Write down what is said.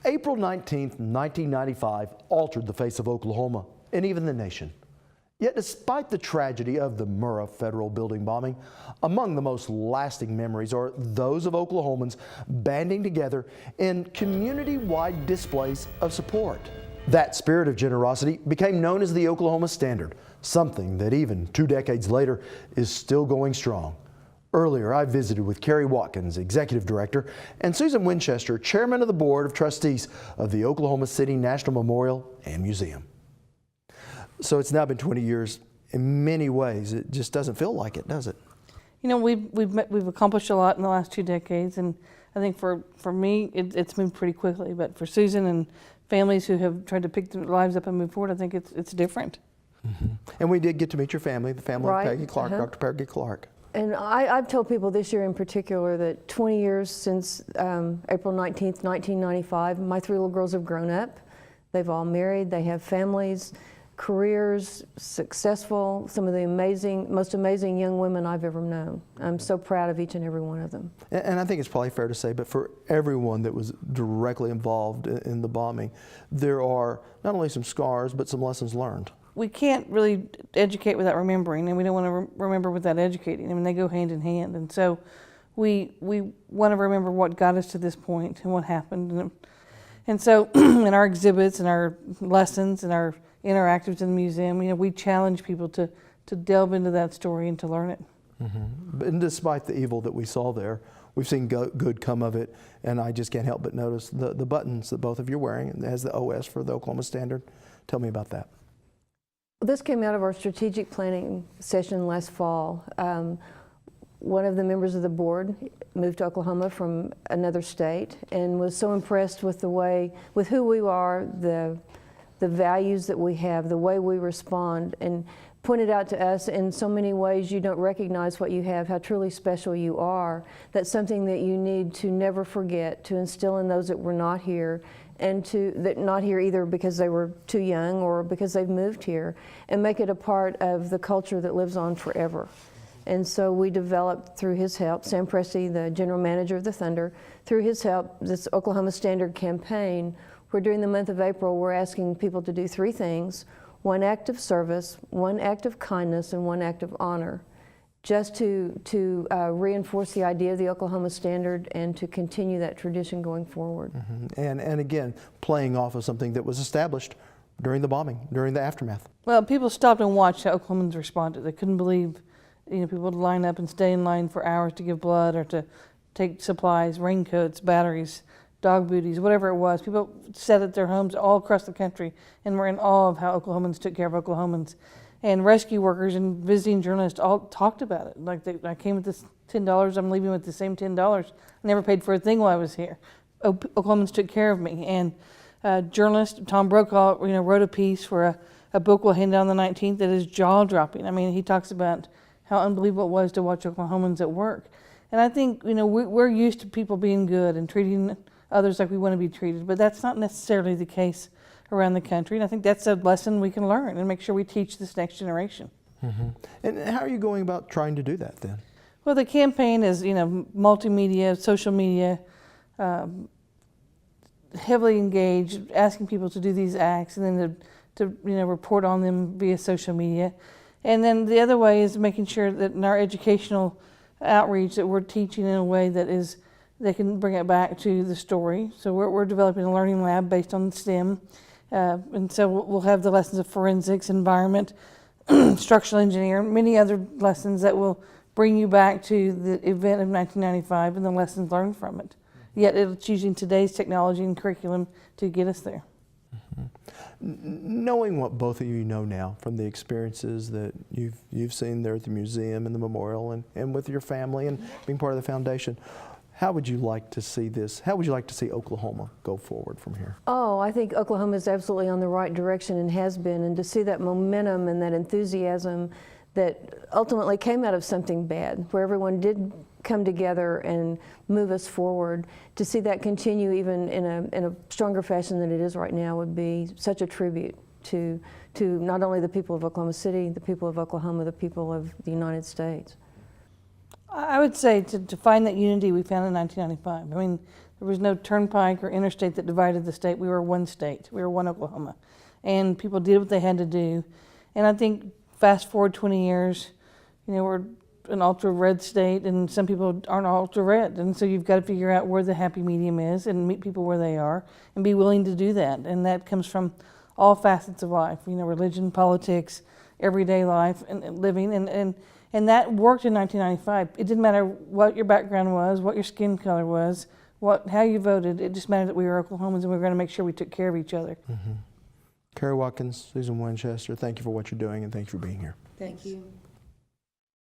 April 19, 1995 altered the face of Oklahoma and even the nation. Yet despite the tragedy of the Murrah Federal Building bombing, among the most lasting memories are those of Oklahomans banding together in community-wide displays of support. That spirit of generosity became known as the Oklahoma Standard, something that even 2 decades later is still going strong. Earlier, I visited with Kerry Watkins, Executive Director, and Susan Winchester, Chairman of the Board of Trustees of the Oklahoma City National Memorial and Museum. So it's now been 20 years. In many ways, it just doesn't feel like it, does it? You know, we've accomplished a lot in the last 2 decades, and I think for me, it's moved pretty quickly. But for Susan and families who have tried to pick their lives up and move forward, I think it's different. Mm-hmm. And we did get to meet your family, the family Right. of Peggy Clark, Dr. Peggy Clark. And I've told people this year in particular that 20 years since April 19th, 1995, my 3 little girls have grown up. They've all married, they have families, careers, successful, some of the most amazing young women I've ever known. I'm so proud of each and every one of them. And I think it's probably fair to say, but for everyone that was directly involved in the bombing, there are not only some scars, but some lessons learned. We can't really educate without remembering, and we don't want to remember without educating. I mean, they go hand in hand. And so we want to remember what got us to this point and what happened. And so in our exhibits and our lessons and our interactives in the museum, you know, we challenge people to delve into that story and to learn it. Mm-hmm. And despite the evil that we saw there, we've seen good come of it. And I just can't help but notice the buttons that both of you are wearing. It has the OS for the Oklahoma Standard. Tell me about that. This came out of our strategic planning session last fall. One of the members of the board moved to Oklahoma from another state and was so impressed with with who we are, the values that we have, the way we respond, and pointed out to us in so many ways you don't recognize what you have, how truly special you are. That's something that you need to never forget, to instill in those that were not here, and that not here either because they were too young or because they've moved here, and make it a part of the culture that lives on forever. And so we developed, through his help, Sam Presti, the general manager of the Thunder, through his help, this Oklahoma Standard campaign, where during the month of April we're asking people to do 3 things: 1 act of service, 1 act of kindness, and 1 act of honor, just to reinforce the idea of the Oklahoma Standard and to continue that tradition going forward. Mm-hmm. And again, playing off of something that was established during the bombing, during the aftermath. Well, people stopped and watched how Oklahomans responded. They couldn't believe, you know, people would line up and stay in line for hours to give blood or to take supplies, raincoats, batteries, dog booties, whatever it was. People sat at their homes all across the country and were in awe of how Oklahomans took care of Oklahomans. And rescue workers and visiting journalists all talked about it. Like, I came with this $10, I'm leaving with the same $10. I never paid for a thing while I was here. Oklahomans took care of me. And journalist Tom Brokaw, you know, wrote a piece for a book we'll hand out on the 19th that is jaw-dropping. I mean, he talks about how unbelievable it was to watch Oklahomans at work. And I think, you know, we're used to people being good and treating others like we want to be treated, but that's not necessarily the case around the country. And I think that's a lesson we can learn and make sure we teach this next generation. Mm-hmm. And how are you going about trying to do that then? Well, the campaign is, you know, multimedia, social media, heavily engaged, asking people to do these acts and then to you know, report on them via social media. And then the other way is making sure that in our educational outreach that we're teaching in a way that is, they can bring it back to the story. So we're developing a learning lab based on STEM. And so we'll have the lessons of forensics, environment, structural engineering, many other lessons that will bring you back to the event of 1995 and the lessons learned from it. Yet it's using today's technology and curriculum to get us there. Mm-hmm. Knowing what both of you know now from the experiences that you've seen there at the museum and the memorial and with your family and being part of the foundation, how would you like to see this? How would you like to see Oklahoma go forward from here? Oh, I think Oklahoma is absolutely on the right direction and has been, and to see that momentum and that enthusiasm that ultimately came out of something bad, where everyone did come together and move us forward, to see that continue even in a stronger fashion than it is right now would be such a tribute to not only the people of Oklahoma City, the people of Oklahoma, the people of the United States. I would say to find that unity we found in 1995. I mean, there was no turnpike or interstate that divided the state. We were one state. We were one Oklahoma. And people did what they had to do. And I think fast forward 20 years, you know, we're an ultra red state and some people aren't ultra red. And so you've got to figure out where the happy medium is and meet people where they are and be willing to do that. And that comes from all facets of life, you know, religion, politics, everyday life and living. And that worked in 1995. It didn't matter what your background was, what your skin color was, how you voted. It just mattered that we were Oklahomans and we were going to make sure we took care of each other. Carrie Watkins, Susan Winchester, thank you for what you're doing and thank you for being here. Thank you.